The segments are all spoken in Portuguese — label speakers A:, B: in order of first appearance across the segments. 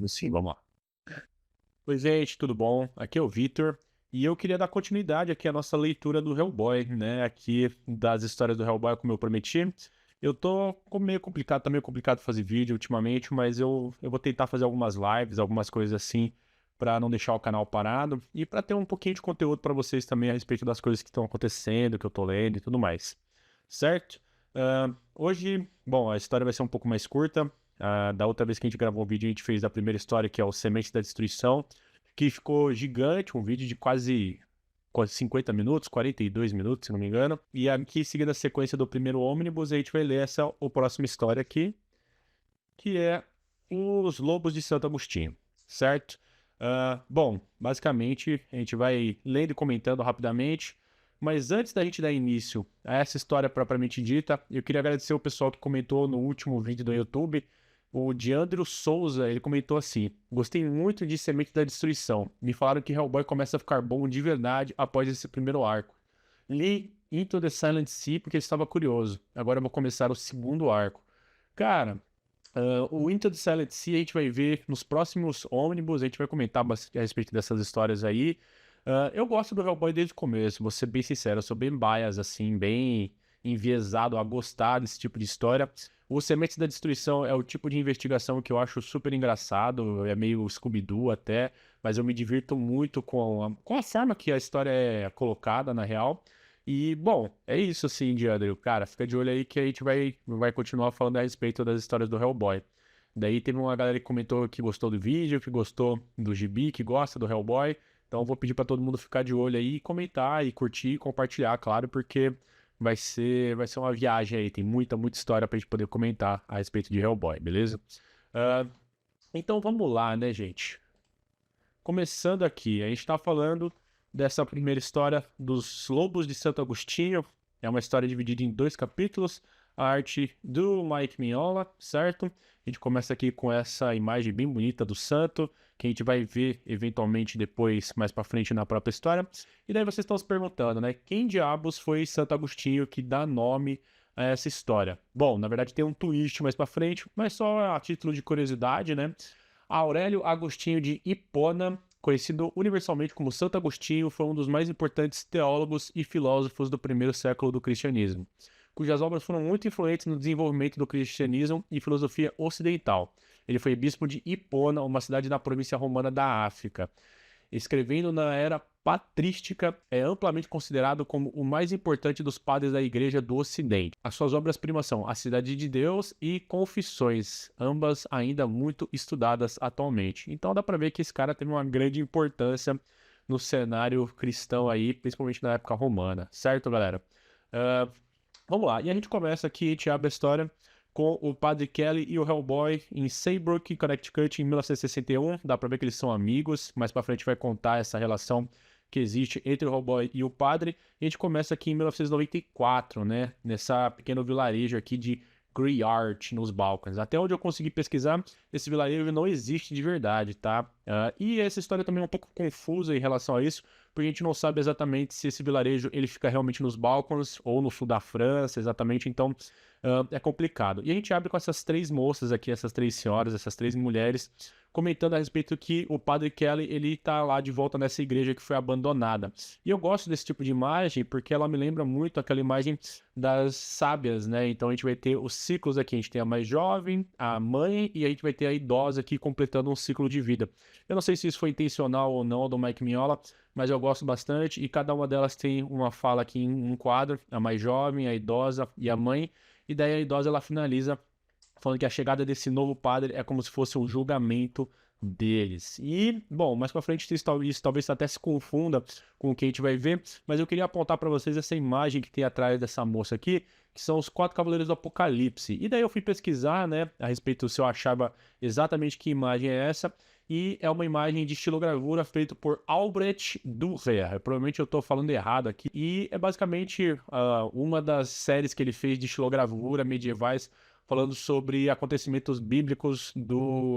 A: Sim, vamos lá. Oi, gente, tudo bom? Aqui é o Vitor e eu queria dar continuidade aqui à nossa leitura do Hellboy, né? Aqui das histórias do Hellboy, como eu prometi. Eu tô meio complicado, tá meio complicado fazer vídeo ultimamente, mas eu vou tentar fazer algumas lives, algumas coisas assim, pra não deixar o canal parado e pra ter um pouquinho de conteúdo pra vocês também a respeito das coisas que estão acontecendo, que eu tô lendo e tudo mais, certo? Hoje, bom, a história vai ser um pouco mais curta. Da outra vez que a gente gravou um vídeo, a gente fez a primeira história, que é o Semente da Destruição, que ficou gigante, um vídeo de quase 50 minutos, 42 minutos, se não me engano. E aqui, seguindo a sequência do primeiro ônibus, a gente vai ler a próxima história aqui, que é Os Lobos de Santo Agostinho, certo? Bom, basicamente, a gente vai lendo e comentando rapidamente. Mas antes da gente dar início a essa história propriamente dita, eu queria agradecer o pessoal que comentou no último vídeo do YouTube. O Diandro Souza, ele comentou assim: Gostei muito de Semente da Destruição. Me falaram que Hellboy começa a ficar bom de verdade após esse primeiro arco. Li Into the Silent Sea porque estava curioso. Agora eu vou começar o segundo arco. Cara, o Into the Silent Sea a gente vai ver nos próximos ônibus, a gente vai comentar a respeito dessas histórias aí. Eu gosto do Hellboy desde o começo, vou ser bem sincero, eu sou bem bias, assim, bem enviesado a gostar desse tipo de história. O Sementes da Destruição é o tipo de investigação que eu acho super engraçado, é meio Scooby-Doo até, mas eu me divirto muito com a forma que a história é colocada, na real. E, bom, é isso assim, Diandro. Cara, fica de olho aí que a gente vai continuar falando a respeito das histórias do Hellboy. Daí teve uma galera que comentou que gostou do vídeo, que gostou do gibi, que gosta do Hellboy. Então eu vou pedir pra todo mundo ficar de olho aí, comentar e curtir e compartilhar, claro, porque vai ser uma viagem aí. Tem muita história pra gente poder comentar a respeito de Hellboy, beleza? Ah, então vamos lá, né, gente? Começando aqui, a gente está falando dessa primeira história dos Lobos de Santo Agostinho. É uma história dividida em dois capítulos. A arte do Mike Mignola, certo? A gente começa aqui com essa imagem bem bonita do santo, que a gente vai ver eventualmente depois, mais pra frente na própria história. E daí vocês estão se perguntando, né? Quem diabos foi Santo Agostinho que dá nome a essa história? Bom, na verdade tem um twist mais pra frente, mas só a título de curiosidade, né? Aurélio Agostinho de Hipona, conhecido universalmente como Santo Agostinho, foi um dos mais importantes teólogos e filósofos do primeiro século do cristianismo, cujas obras foram muito influentes no desenvolvimento do cristianismo e filosofia ocidental. Ele foi bispo de Hipona, uma cidade na província romana da África. Escrevendo na era patrística, é amplamente considerado como o mais importante dos padres da Igreja do Ocidente. As suas obras-primas são A Cidade de Deus e Confissões, ambas ainda muito estudadas atualmente. Então dá para ver que esse cara teve uma grande importância no cenário cristão aí, principalmente na época romana, certo, galera? Uh, Vamos lá, e a gente começa aqui, a gente abre a história com o Padre Kelly e o Hellboy em Saybrook, Connecticut, em 1961. Dá pra ver que eles são amigos. Mais pra frente vai contar essa relação que existe entre o Hellboy e o Padre. E a gente começa aqui em 1994, né? Nessa pequeno vilarejo aqui de Griart, nos Balcãs. Até onde eu consegui pesquisar, esse vilarejo não existe de verdade, tá? E essa história também é um pouco confusa em relação a isso, porque a gente não sabe exatamente se esse vilarejo ele fica realmente nos Balcãs ou no sul da França, exatamente. Então, é complicado. E a gente abre com essas três moças aqui, essas três senhoras, essas três mulheres, comentando a respeito que o Padre Kelly, ele tá lá de volta nessa igreja que foi abandonada. E eu gosto desse tipo de imagem porque ela me lembra muito aquela imagem das sábias, né? Então a gente vai ter os ciclos aqui, a gente tem a mais jovem, a mãe e a gente vai ter a idosa aqui completando um ciclo de vida. Eu não sei se isso foi intencional ou não do Mike Mignola, mas eu gosto bastante e cada uma delas tem uma fala aqui em um quadro, a mais jovem, a idosa e a mãe. E daí a idosa ela finaliza falando que a chegada desse novo padre é como se fosse um julgamento deles. E, bom, mais pra frente isso talvez até se confunda com o que a gente vai ver, mas eu queria apontar pra vocês essa imagem que tem atrás dessa moça aqui, que são os quatro cavaleiros do Apocalipse. E daí eu fui pesquisar, né, a respeito se eu achava exatamente que imagem é essa, e é uma imagem de estilogravura feita por Albrecht Dürer. Provavelmente eu tô falando errado aqui. E é basicamente uma das séries que ele fez de estilogravura medievais falando sobre acontecimentos bíblicos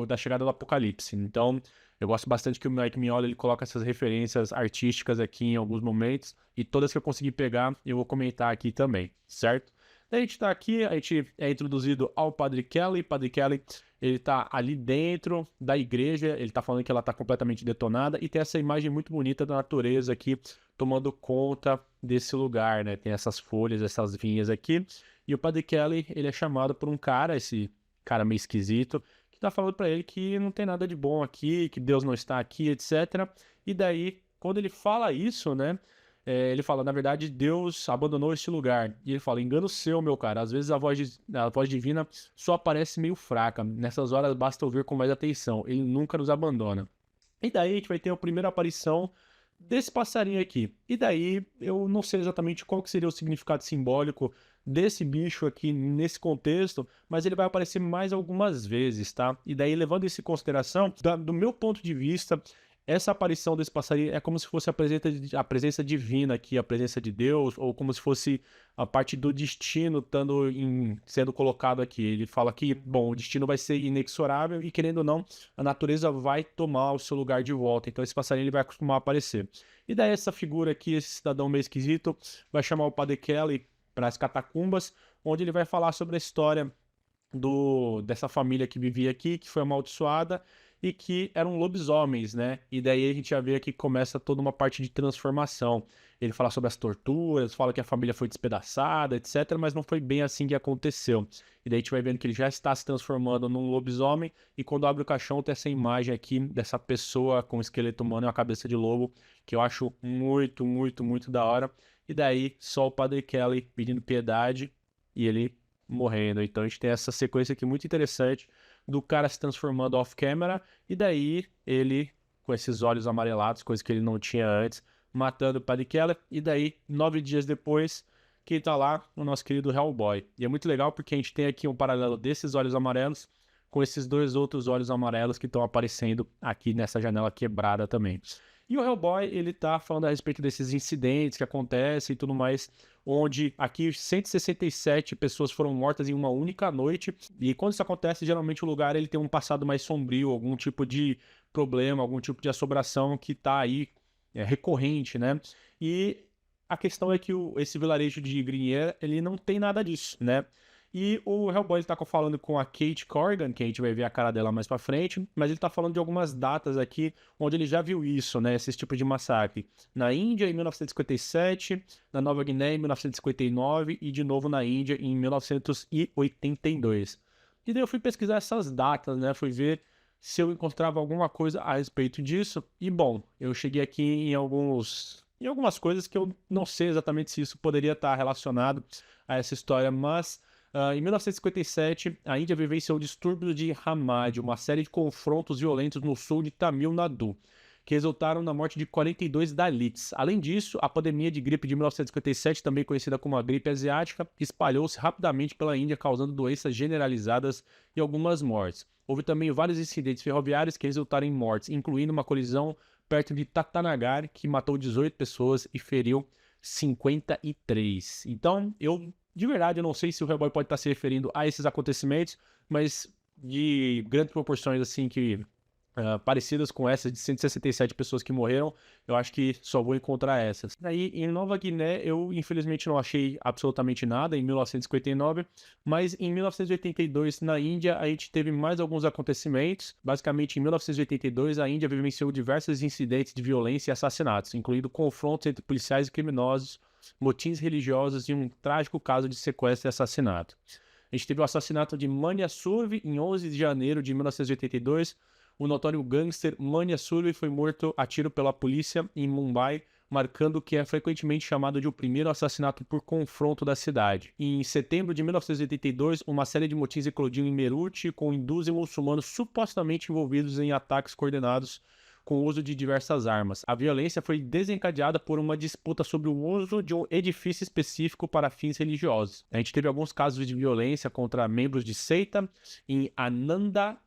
A: da chegada do Apocalipse. Então, eu gosto bastante que o Mike Mignola ele coloca essas referências artísticas aqui em alguns momentos, e todas que eu conseguir pegar, eu vou comentar aqui também, certo? Daí a gente tá aqui, a gente é introduzido ao Padre Kelly. Padre Kelly, ele tá ali dentro da igreja, ele tá falando que ela tá completamente detonada, e tem essa imagem muito bonita da natureza aqui tomando conta desse lugar, né? Tem essas folhas, essas vinhas aqui, e o Padre Kelly, ele é chamado por um cara, esse cara meio esquisito, que tá falando pra ele que não tem nada de bom aqui, que Deus não está aqui, etc. E daí, quando ele fala isso, né? Ele fala, na verdade, Deus abandonou este lugar. E ele fala, engano seu, meu cara. Às vezes a voz divina só aparece meio fraca. Nessas horas basta ouvir com mais atenção. Ele nunca nos abandona. E daí a gente vai ter a primeira aparição desse passarinho aqui. E daí eu não sei exatamente qual que seria o significado simbólico desse bicho aqui nesse contexto, mas ele vai aparecer mais algumas vezes, tá? E daí, levando isso em consideração, do meu ponto de vista, essa aparição desse passarinho é como se fosse a presença divina aqui, a presença de Deus, ou como se fosse a parte do destino sendo colocado aqui. Ele fala que, bom, o destino vai ser inexorável e, querendo ou não, a natureza vai tomar o seu lugar de volta. Então esse passarinho ele vai costumar aparecer. E daí essa figura aqui, esse cidadão meio esquisito, vai chamar o Padre Kelly para as catacumbas, onde ele vai falar sobre a história dessa família que vivia aqui, que foi amaldiçoada, e que eram lobisomens, né? E daí a gente já vê aqui que começa toda uma parte de transformação. Ele fala sobre as torturas, fala que a família foi despedaçada, etc., mas não foi bem assim que aconteceu. E daí a gente vai vendo que ele já está se transformando num lobisomem, e quando abre o caixão tem essa imagem aqui dessa pessoa com um esqueleto humano e uma cabeça de lobo, que eu acho muito, muito, muito da hora. E daí só o Padre Kelly pedindo piedade e ele morrendo. Então a gente tem essa sequência aqui muito interessante do cara se transformando off-camera, e daí ele, com esses olhos amarelados, coisa que ele não tinha antes, matando o Padre Keller, e daí, 9 dias depois, que tá lá o nosso querido Hellboy. E é muito legal porque a gente tem aqui um paralelo desses olhos amarelos com esses dois outros olhos amarelos que estão aparecendo aqui nessa janela quebrada também. E o Hellboy, ele tá falando a respeito desses incidentes que acontecem e tudo mais, onde aqui 167 pessoas foram mortas em uma única noite, e quando isso acontece, geralmente o lugar ele tem um passado mais sombrio, algum tipo de problema, algum tipo de assombração que tá aí, recorrente, né? E a questão é que esse vilarejo de Grinier, ele não tem nada disso, né? E o Hellboy ele tá falando com a Kate Corrigan, que a gente vai ver a cara dela mais pra frente, mas ele tá falando de algumas datas aqui onde ele já viu isso, né? Esse tipo de massacre. Na Índia, em 1957, na Nova Guiné, em 1959 e de novo na Índia, em 1982. E daí eu fui pesquisar essas datas, né? Fui ver se eu encontrava alguma coisa a respeito disso. E bom, eu cheguei aqui em algumas coisas que eu não sei exatamente se isso poderia estar relacionado a essa história, mas em 1957, a Índia vivenciou o distúrbio de Hamad, uma série de confrontos violentos no sul de Tamil Nadu, que resultaram na morte de 42 Dalits. Além disso, a pandemia de gripe de 1957, também conhecida como a gripe asiática, espalhou-se rapidamente pela Índia, causando doenças generalizadas e algumas mortes. Houve também vários incidentes ferroviários que resultaram em mortes, incluindo uma colisão perto de Tatanagar, que matou 18 pessoas e feriu 53. Então, de verdade, eu não sei se o Hellboy pode estar se referindo a esses acontecimentos, mas de grandes proporções, assim, parecidas com essas de 167 pessoas que morreram, eu acho que só vou encontrar essas. Aí, em Nova Guiné, eu infelizmente não achei absolutamente nada em 1959, mas em 1982, na Índia, a gente teve mais alguns acontecimentos. Basicamente, em 1982, a Índia vivenciou diversos incidentes de violência e assassinatos, incluindo confrontos entre policiais e criminosos, motins religiosos e um trágico caso de sequestro e assassinato. A gente teve o assassinato de Manya Survi em 11 de janeiro de 1982. O notório gangster Manya Survi foi morto a tiro pela polícia em Mumbai, marcando o que é frequentemente chamado de o primeiro assassinato por confronto da cidade. Em setembro de 1982, uma série de motins eclodiu em Meerut, com hindus e muçulmanos supostamente envolvidos em ataques coordenados com o uso de diversas armas. A violência foi desencadeada por uma disputa sobre o uso de um edifício específico para fins religiosos. A gente teve alguns casos de violência contra membros de seita em Ananda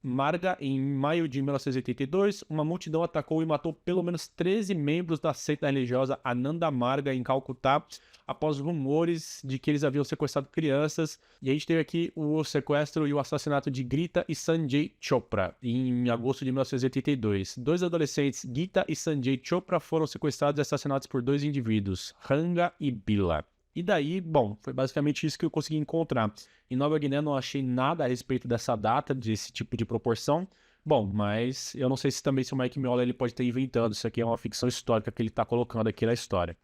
A: Marga, em maio de 1982, uma multidão atacou e matou pelo menos 13 membros da seita religiosa Ananda Marga, em Calcutá, após rumores de que eles haviam sequestrado crianças. E a gente teve aqui o sequestro e o assassinato de Gita e Sanjay Chopra, em agosto de 1982. Dois adolescentes, Gita e Sanjay Chopra, foram sequestrados e assassinados por dois indivíduos, Ranga e Bila. E daí, bom, foi basicamente isso que eu consegui encontrar. Em Nova Guiné não achei nada a respeito dessa data, desse tipo de proporção. Bom, mas eu não sei se o Mike Mignola ele pode estar inventando. Isso aqui é uma ficção histórica que ele está colocando aqui na história.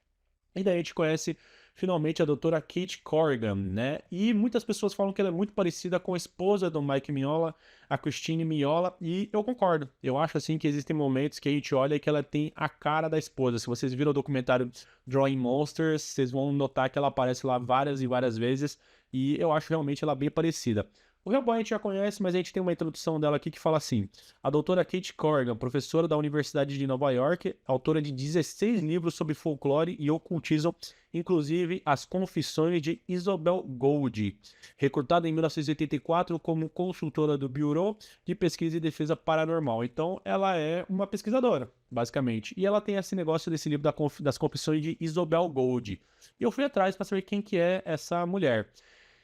A: E daí a gente conhece finalmente a doutora Kate Corrigan, né? E muitas pessoas falam que ela é muito parecida com a esposa do Mike Mignola, a Christine Mignola, e eu concordo. Eu acho assim que existem momentos que a gente olha e que ela tem a cara da esposa. Se vocês viram o documentário Drawing Monsters, vocês vão notar que ela aparece lá várias e várias vezes, e eu acho realmente ela bem parecida. O Hellboy a gente já conhece, mas a gente tem uma introdução dela aqui que fala assim: a doutora Kate Corrigan, professora da Universidade de Nova York, autora de 16 livros sobre folclore e ocultismo, inclusive As Confissões de Isobel Gold, recrutada em 1984 como consultora do Bureau de Pesquisa e Defesa Paranormal. Então, ela é uma pesquisadora, basicamente. E ela tem esse negócio desse livro das Confissões de Isobel Gold. E eu fui atrás para saber quem que é essa mulher.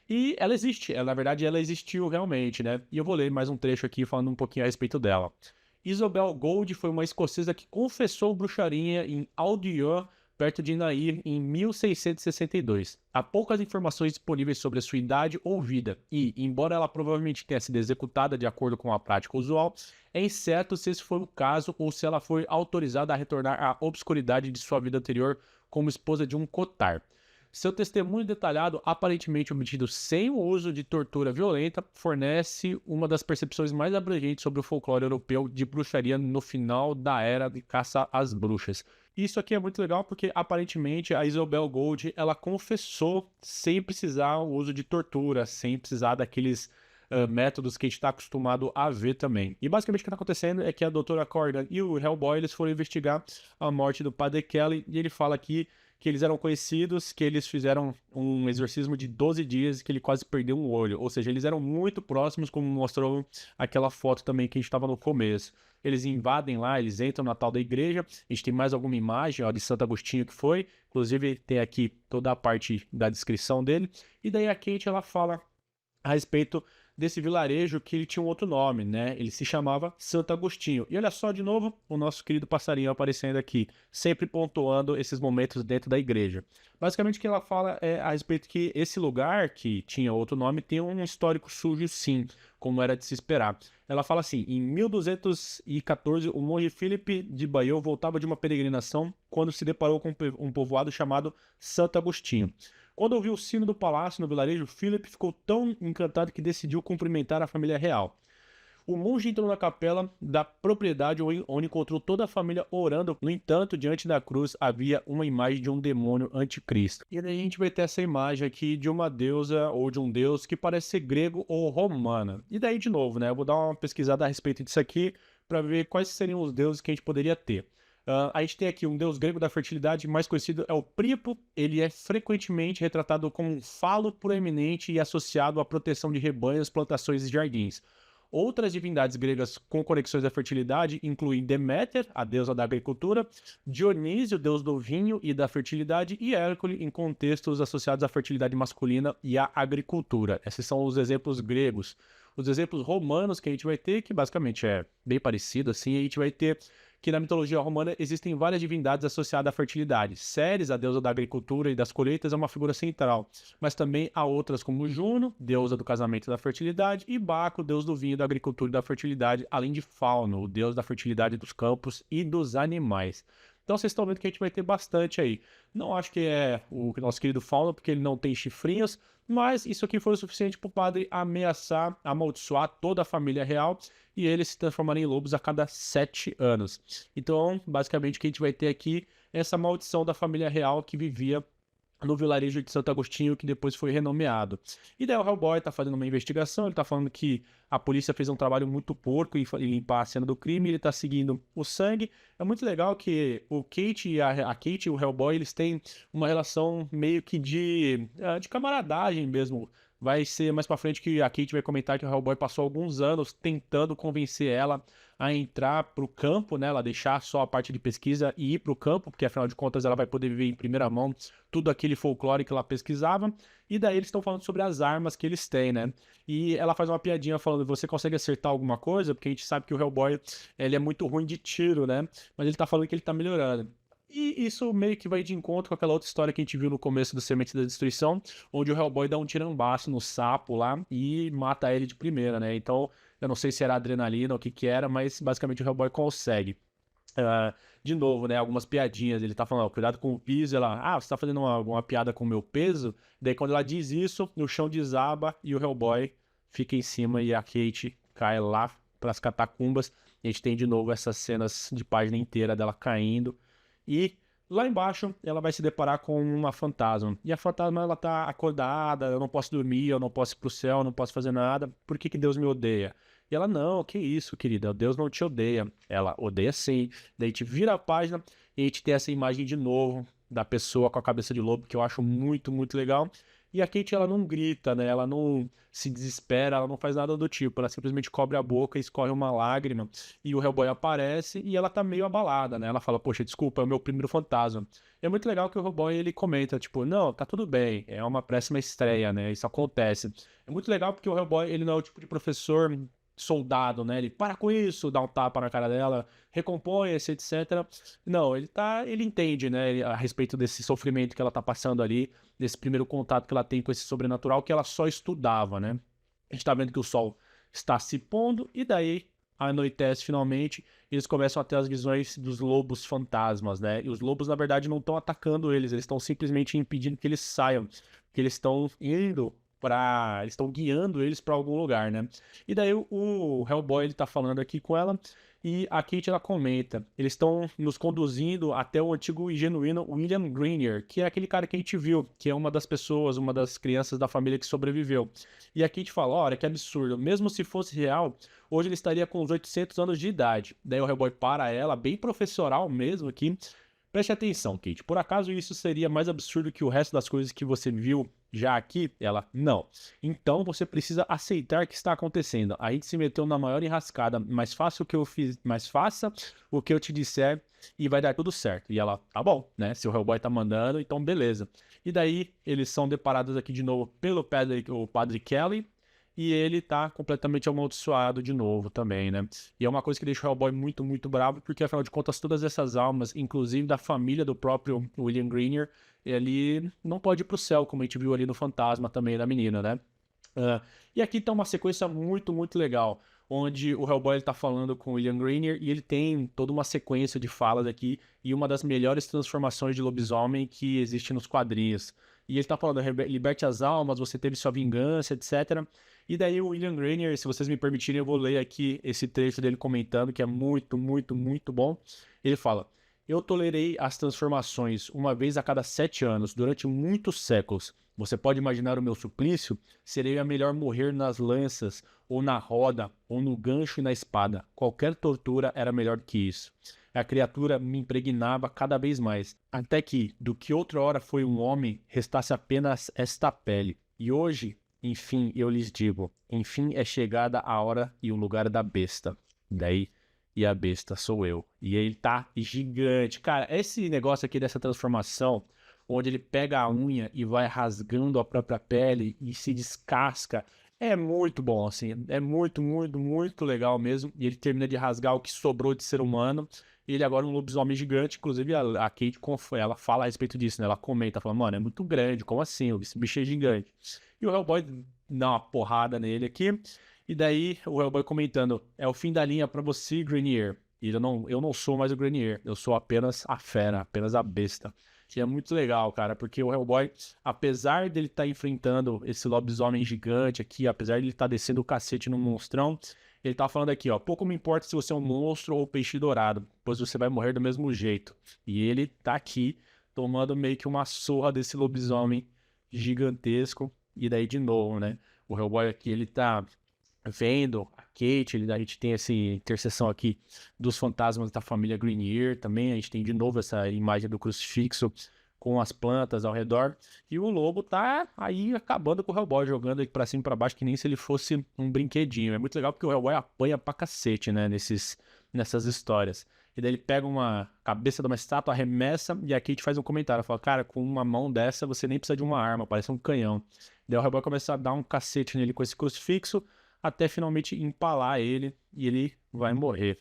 A: E ela existe, na verdade ela existiu realmente, né? E eu vou ler mais um trecho aqui falando um pouquinho a respeito dela. Isobel Gold foi uma escocesa que confessou bruxaria em Aldior, perto de Nair, em 1662. Há poucas informações disponíveis sobre a sua idade ou vida, e, embora ela provavelmente tenha sido executada de acordo com a prática usual, é incerto se esse foi o caso ou se ela foi autorizada a retornar à obscuridade de sua vida anterior como esposa de um cotar. Seu testemunho detalhado, aparentemente obtido sem o uso de tortura violenta, fornece uma das percepções mais abrangentes sobre o folclore europeu de bruxaria no final da era de caça às bruxas. Isso aqui é muito legal porque, aparentemente, a Isobel Gold, ela confessou sem precisar o uso de tortura, sem precisar daqueles métodos que a gente está acostumado a ver também. E basicamente o que está acontecendo é que a doutora Corrigan e o Hellboy eles foram investigar a morte do Padre Kelly e ele fala aqui que eles eram conhecidos, que eles fizeram um exorcismo de 12 dias e que ele quase perdeu um olho. Ou seja, eles eram muito próximos, como mostrou aquela foto também que a gente estava no começo. Eles invadem lá, eles entram na tal da igreja. A gente tem mais alguma imagem ó, de Santo Agostinho que foi. Inclusive tem aqui toda a parte da descrição dele. E daí a Kate ela fala a respeito desse vilarejo que ele tinha um outro nome, né? Ele se chamava Santo Agostinho. E olha só de novo o nosso querido passarinho aparecendo aqui, sempre pontuando esses momentos dentro da igreja. Basicamente o que ela fala é a respeito que esse lugar, que tinha outro nome, tem um histórico sujo sim, como era de se esperar. Ela fala assim, em 1214, o monge Philippe de Bayeux voltava de uma peregrinação quando se deparou com um povoado chamado Santo Agostinho. Quando ouviu o sino do palácio no vilarejo, Philip ficou tão encantado que decidiu cumprimentar a família real. O monge entrou na capela da propriedade onde encontrou toda a família orando. No entanto, diante da cruz havia uma imagem de um demônio anticristo. E daí a gente vai ter essa imagem aqui de uma deusa ou de um deus que parece ser grego ou romana. E daí, de novo, né? Eu vou dar uma pesquisada a respeito disso aqui para ver quais seriam os deuses que a gente poderia ter. A gente tem aqui um deus grego da fertilidade, mais conhecido é o Príapo. Ele é frequentemente retratado como um falo proeminente e associado à proteção de rebanhos, plantações e jardins. Outras divindades gregas com conexões à fertilidade incluem Deméter, a deusa da agricultura, Dionísio, deus do vinho e da fertilidade, e Hércules, em contextos associados à fertilidade masculina e à agricultura. Esses são os exemplos gregos. Os exemplos romanos que a gente vai ter, que basicamente é bem parecido, assim, a gente vai ter que na mitologia romana existem várias divindades associadas à fertilidade. Ceres, a deusa da agricultura e das colheitas, é uma figura central, mas também há outras como Juno, deusa do casamento e da fertilidade, e Baco, deus do vinho, da agricultura e da fertilidade, além de Fauno, o deus da fertilidade dos campos e dos animais. Então vocês estão vendo que a gente vai ter bastante aí. Não acho que é o nosso querido Fauno, porque ele não tem chifrinhos, mas isso aqui foi o suficiente para o padre ameaçar, amaldiçoar toda a família real e eles se transformarem em lobos a cada 7 anos. Então, basicamente, o que a gente vai ter aqui é essa maldição da família real que vivia no vilarejo de Santo Agostinho, que depois foi renomeado. E daí o Hellboy tá fazendo uma investigação, ele tá falando que a polícia fez um trabalho muito porco em limpar a cena do crime, ele tá seguindo o sangue. É muito legal que o Kate a Kate e o Hellboy, eles têm uma relação meio que de camaradagem mesmo. Vai ser mais pra frente que a Kate vai comentar que o Hellboy passou alguns anos tentando convencer ela a entrar pro campo, né? Ela deixar só a parte de pesquisa e ir pro campo, porque afinal de contas ela vai poder viver em primeira mão tudo aquele folclore que ela pesquisava. E daí eles estão falando sobre as armas que eles têm, né? E ela faz uma piadinha falando, você consegue acertar alguma coisa? Porque a gente sabe que o Hellboy, ele é muito ruim de tiro, né? Mas ele tá falando que ele tá melhorando. E isso meio que vai de encontro com aquela outra história que a gente viu no começo do Semente da Destruição, onde o Hellboy dá um tirambaço no sapo lá e mata ele de primeira, né? Então, eu não sei se era adrenalina ou o que que era, mas basicamente o Hellboy consegue. Ah, de novo, né? Algumas piadinhas. Ele tá falando, ó, cuidado com o piso. Ela, você tá fazendo uma piada com o meu peso? Daí, quando ela diz isso, o chão desaba e o Hellboy fica em cima e a Kate cai lá pras catacumbas. E a gente tem de novo essas cenas de página inteira dela caindo. E lá embaixo, ela vai se deparar com uma fantasma. E a fantasma, ela tá acordada, eu não posso dormir, eu não posso ir pro céu, eu não posso fazer nada. Por que que Deus me odeia? E ela, não, que isso, querida, Deus não te odeia. Ela odeia sim. Daí a gente vira a página e a gente tem essa imagem de novo da pessoa com a cabeça de lobo, que eu acho muito, muito legal. E a Kate, ela não grita, né? Ela não se desespera, ela não faz nada do tipo. Ela simplesmente cobre a boca e escorre uma lágrima. E o Hellboy aparece e ela tá meio abalada, né? Ela fala, poxa, desculpa, é o meu primeiro fantasma. E é muito legal que o Hellboy, ele comenta, tipo, não, tá tudo bem, é uma péssima estreia, né? Isso acontece. É muito legal porque o Hellboy, ele não é o tipo de professor soldado, né? Ele para com isso, dá um tapa na cara dela, recompõe-se, etc. Não, ele entende, né, a respeito desse sofrimento que ela tá passando ali, desse primeiro contato que ela tem com esse sobrenatural que ela só estudava, né? A gente tá vendo que o sol está se pondo e daí anoitece finalmente, e eles começam a ter as visões dos lobos fantasmas, né? E os lobos, na verdade, não estão atacando eles estão simplesmente impedindo que eles saiam, que eles estão indo eles estão guiando eles para algum lugar, né? E daí o Hellboy, ele tá falando aqui com ela e a Kate, ela comenta, eles estão nos conduzindo até o antigo e genuíno William Grenier, que é aquele cara que a gente viu, que é uma das pessoas, uma das crianças da família que sobreviveu. E a Kate fala, olha, que absurdo, mesmo se fosse real, hoje ele estaria com uns 800 anos de idade. Daí o Hellboy para ela, bem professoral mesmo aqui. Preste atenção, Kate. Por acaso isso seria mais absurdo que o resto das coisas que você viu já aqui? Ela, não. Então você precisa aceitar que está acontecendo. A gente se meteu na maior enrascada, mas faça o que eu fiz, mas faça o que eu te disser e vai dar tudo certo. E ela, tá bom, né? Se o Hellboy tá mandando, então beleza. E daí eles são deparados aqui de novo pelo o Padre Kelly. E ele tá completamente amaldiçoado de novo também, né? E é uma coisa que deixa o Hellboy muito, muito bravo, porque afinal de contas, todas essas almas, inclusive da família do próprio William Grenier, ele não pode ir pro céu, como a gente viu ali no Fantasma também da menina, né? E aqui tá uma sequência muito, muito legal, onde o Hellboy ele tá falando com o William Grenier e ele tem toda uma sequência de falas aqui e uma das melhores transformações de lobisomem que existe nos quadrinhos. E ele tá falando, liberte as almas, você teve sua vingança, etc. E daí o William Grenier, se vocês me permitirem, eu vou ler aqui esse trecho dele comentando, que é muito, muito, muito bom. Ele fala, eu tolerei as transformações uma vez a cada 7 anos, durante muitos séculos. Você pode imaginar o meu suplício? Seria melhor morrer nas lanças, ou na roda, ou no gancho e na espada. Qualquer tortura era melhor que isso. A criatura me impregnava cada vez mais, até que, do que outra hora foi um homem, restasse apenas esta pele. E hoje, enfim, eu lhes digo, enfim é chegada a hora e o lugar da besta. Daí, e a besta sou eu. E ele tá gigante. Cara, esse negócio aqui dessa transformação, onde ele pega a unha e vai rasgando a própria pele e se descasca, é muito bom, assim. É muito, muito, muito legal mesmo. E ele termina de rasgar o que sobrou de ser humano. E ele agora é um lobisomem gigante. Inclusive, a Kate, ela fala a respeito disso, né? Ela comenta, fala, mano, é muito grande, como assim? Esse bicho é gigante. E o Hellboy dá uma porrada nele aqui. E daí o Hellboy comentando, é o fim da linha pra você, Grenier. E eu não sou mais o Grenier, eu sou apenas a fera, apenas a besta. Que é muito legal, cara, porque o Hellboy, apesar dele estar enfrentando esse lobisomem gigante aqui, apesar de ele estar descendo o cacete no monstrão, ele tá falando aqui, ó, pouco me importa se você é um monstro ou peixe dourado, pois você vai morrer do mesmo jeito. E ele tá aqui tomando meio que uma surra desse lobisomem gigantesco. E daí de novo, né? O Hellboy aqui, ele tá vendo a Kate, a gente tem essa interseção aqui dos fantasmas da família Grenier também, a gente tem de novo essa imagem do crucifixo com as plantas ao redor, e o lobo tá aí acabando com o Hellboy, jogando ele pra cima e pra baixo, que nem se ele fosse um brinquedinho. É muito legal porque o Hellboy apanha pra cacete, né, nessas histórias. E daí ele pega uma cabeça de uma estátua, arremessa, e a Kate faz um comentário, fala, cara, com uma mão dessa você nem precisa de uma arma, parece um canhão. Daí o Hellboy começa a dar um cacete nele com esse crucifixo, até finalmente empalar ele e ele vai morrer.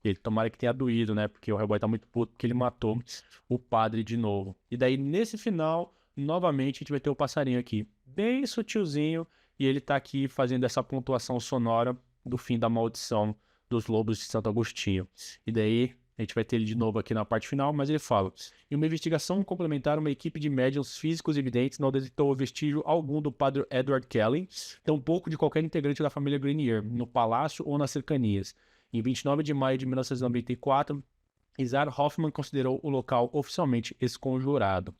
A: Ele tomara que tenha doído, né? Porque o Hellboy tá muito puto porque ele matou o padre de novo. E daí, nesse final, novamente, a gente vai ter o passarinho aqui, bem sutilzinho, e ele tá aqui fazendo essa pontuação sonora do fim da maldição dos lobos de Santo Agostinho. E daí, a gente vai ter ele de novo aqui na parte final, mas ele fala: em uma investigação complementar, uma equipe de médiuns físicos e videntes não detectou vestígio algum do padre Edward Kelly, tampouco de qualquer integrante da família Grenier, no palácio ou nas cercanias. Em 29 de maio de 1994, Isaac Hoffman considerou o local oficialmente esconjurado.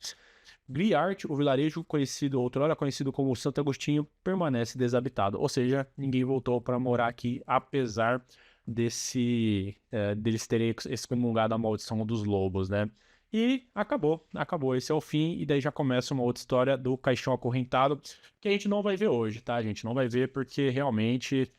A: Griart, o vilarejo conhecido, outrora conhecido como Santo Agostinho, permanece desabitado, ou seja, ninguém voltou para morar aqui, apesar deles terem excomungado a maldição dos lobos, né? E acabou, esse é o fim, e daí já começa uma outra história do caixão acorrentado, que a gente não vai ver hoje, tá? A gente não vai ver porque realmente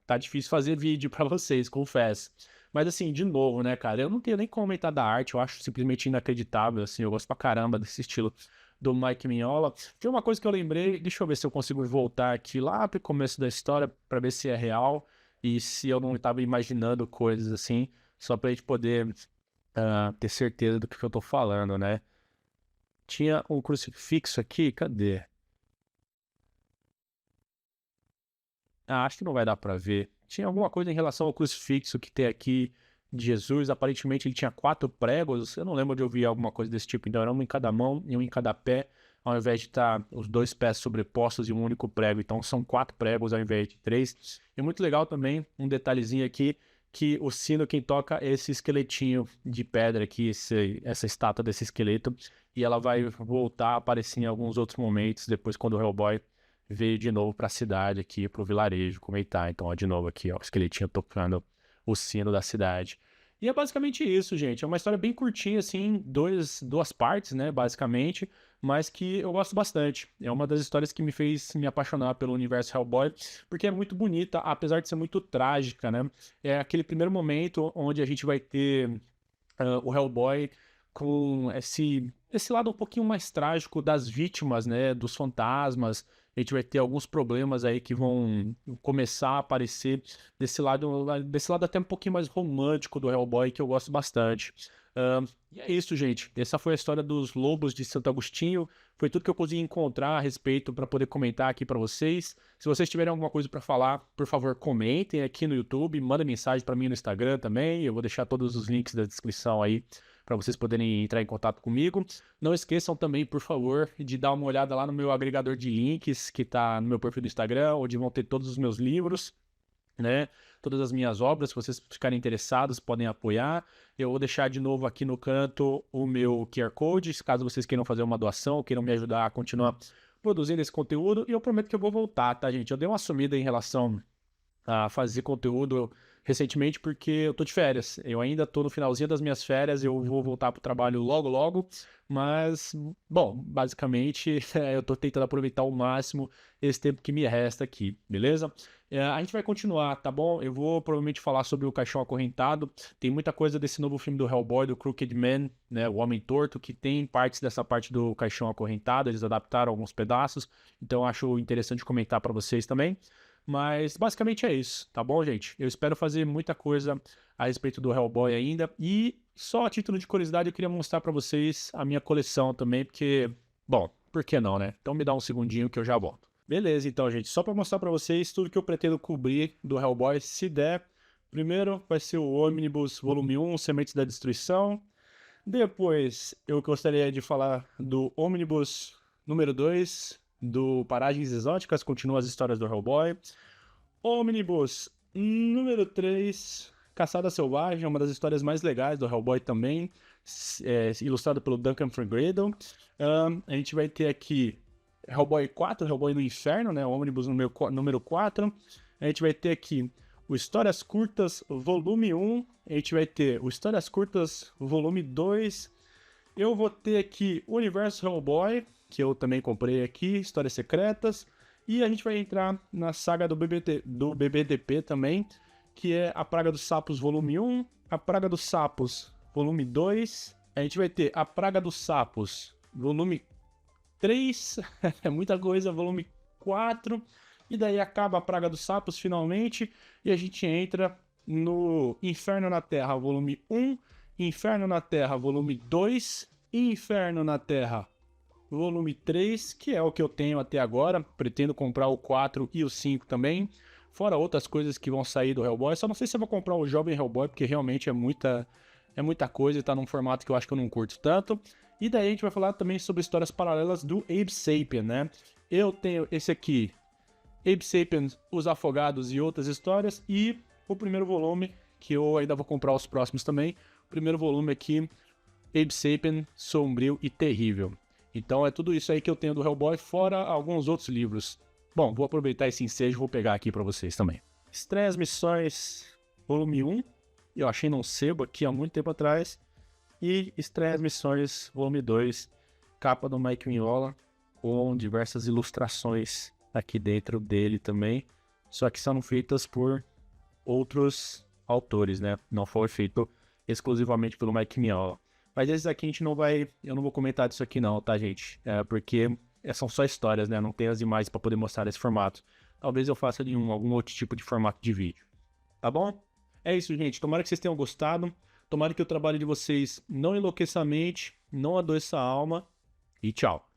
A: tá difícil fazer vídeo para vocês, confesso. Mas assim, de novo, né, cara, eu não tenho nem como comentar da arte, eu acho simplesmente inacreditável, assim, eu gosto pra caramba desse estilo do Mike Mignola. Tem uma coisa que eu lembrei, deixa eu ver se eu consigo voltar aqui lá pro começo da história pra ver se é real e se eu não estava imaginando coisas assim, só pra gente poder ter certeza do que eu tô falando, né? Tinha um crucifixo aqui, cadê? Acho que não vai dar pra ver. Tinha alguma coisa em relação ao crucifixo que tem aqui de Jesus. Aparentemente ele tinha 4 pregos. Eu não lembro de ouvir alguma coisa desse tipo. Então era um em cada mão e um em cada pé, ao invés de estar os 2 pés sobrepostos em um único prego. Então são 4 pregos ao invés de 3. E muito legal também, um detalhezinho aqui, que o sino quem toca é esse esqueletinho de pedra aqui, essa estátua desse esqueleto. E ela vai voltar a aparecer em alguns outros momentos, depois quando o Hellboy veio de novo para a cidade aqui, para o vilarejo, como ele tá. Então, ó, de novo aqui, ó, o esqueletinho tocando o sino da cidade. E é basicamente isso, gente. É uma história bem curtinha, assim, duas partes, né, basicamente, mas que eu gosto bastante. É uma das histórias que me fez me apaixonar pelo universo Hellboy, porque é muito bonita, apesar de ser muito trágica, né? É aquele primeiro momento onde a gente vai ter o Hellboy com esse lado um pouquinho mais trágico das vítimas, né, dos fantasmas. A gente vai ter alguns problemas aí que vão começar a aparecer desse lado até um pouquinho mais romântico do Hellboy, que eu gosto bastante. E é isso, gente. Essa foi a história dos Lobos de Santo Agostinho. Foi tudo que eu consegui encontrar a respeito para poder comentar aqui para vocês. Se vocês tiverem alguma coisa para falar, por favor, comentem aqui no YouTube, mandem mensagem para mim no Instagram também. Eu vou deixar todos os links da descrição aí para vocês poderem entrar em contato comigo. Não esqueçam também, por favor, de dar uma olhada lá no meu agregador de links que está no meu perfil do Instagram, onde vão ter todos os meus livros, né? Todas as minhas obras, se vocês ficarem interessados, podem apoiar. Eu vou deixar de novo aqui no canto o meu QR Code, caso vocês queiram fazer uma doação, queiram me ajudar a continuar produzindo esse conteúdo. E eu prometo que eu vou voltar, tá, gente? Eu dei uma sumida em relação a fazer conteúdo recentemente porque eu tô de férias. Eu ainda tô no finalzinho das minhas férias, eu vou voltar pro trabalho logo logo, mas bom, basicamente eu tô tentando aproveitar ao máximo esse tempo que me resta aqui, beleza? A gente vai continuar, tá bom? Eu vou provavelmente falar sobre o Caixão Acorrentado. Tem muita coisa desse novo filme do Hellboy, do Crooked Man, né, o Homem Torto, que tem partes dessa parte do Caixão Acorrentado, eles adaptaram alguns pedaços, então eu acho interessante comentar para vocês também. Mas basicamente é isso, tá bom, gente? Eu espero fazer muita coisa a respeito do Hellboy ainda. E só a título de curiosidade, eu queria mostrar pra vocês a minha coleção também, porque, bom, por que não, né? Então me dá um segundinho que eu já volto. Beleza, então, gente, só pra mostrar pra vocês tudo que eu pretendo cobrir do Hellboy, se der. Primeiro vai ser o Omnibus Volume 1, Sementes da Destruição. Depois eu gostaria de falar do Omnibus número 2, do Paragens Exóticas, continua as histórias do Hellboy. Omnibus número 3, Caçada Selvagem, uma das histórias mais legais do Hellboy também, ilustrado pelo Duncan Fegredo. A gente vai ter aqui Hellboy 4, Hellboy no Inferno, né, o Omnibus número 4. A gente vai ter aqui o Histórias Curtas Volume 1, a gente vai ter o Histórias Curtas Volume 2. Eu vou ter aqui o Universo Hellboy, que eu também comprei aqui, Histórias Secretas. E a gente vai entrar na saga do BBDP também, que é A Praga dos Sapos Volume 1, A Praga dos Sapos Volume 2. A gente vai ter A Praga dos Sapos Volume 3, é muita coisa, Volume 4. E daí acaba A Praga dos Sapos finalmente, e a gente entra no Inferno na Terra, volume 1, Inferno na Terra, volume 2, Inferno na Terra, volume 3, que é o que eu tenho até agora. Pretendo comprar o 4 e o 5 também, fora outras coisas que vão sair do Hellboy. Só não sei se eu vou comprar o Jovem Hellboy, porque realmente é muita coisa e tá num formato que eu acho que eu não curto tanto. E daí a gente vai falar também sobre histórias paralelas do Abe Sapien, né? Eu tenho esse aqui, Abe Sapien, Os Afogados e Outras Histórias, e o primeiro volume, que eu ainda vou comprar os próximos também. O primeiro volume aqui, Abe Sapien, Sombrio e Terrível. Então é tudo isso aí que eu tenho do Hellboy, fora alguns outros livros. Bom, vou aproveitar esse ensejo e vou pegar aqui pra vocês também. Estreias Missões, volume 1, eu achei num sebo aqui há muito tempo atrás. E Estreias Missões, volume 2, capa do Mike Mignola, com diversas ilustrações aqui dentro dele também, só que são feitas por outros autores, né? Não foi feito exclusivamente pelo Mike Mignola. Mas esses aqui a gente não vai... Eu não vou comentar disso aqui não, tá, gente? Porque são só histórias, né? Não tem as imagens para poder mostrar nesse formato. Talvez eu faça algum outro tipo de formato de vídeo. Tá bom? É isso, gente. Tomara que vocês tenham gostado. Tomara que o trabalho de vocês não enlouqueça a mente, não adoeça a alma. E tchau.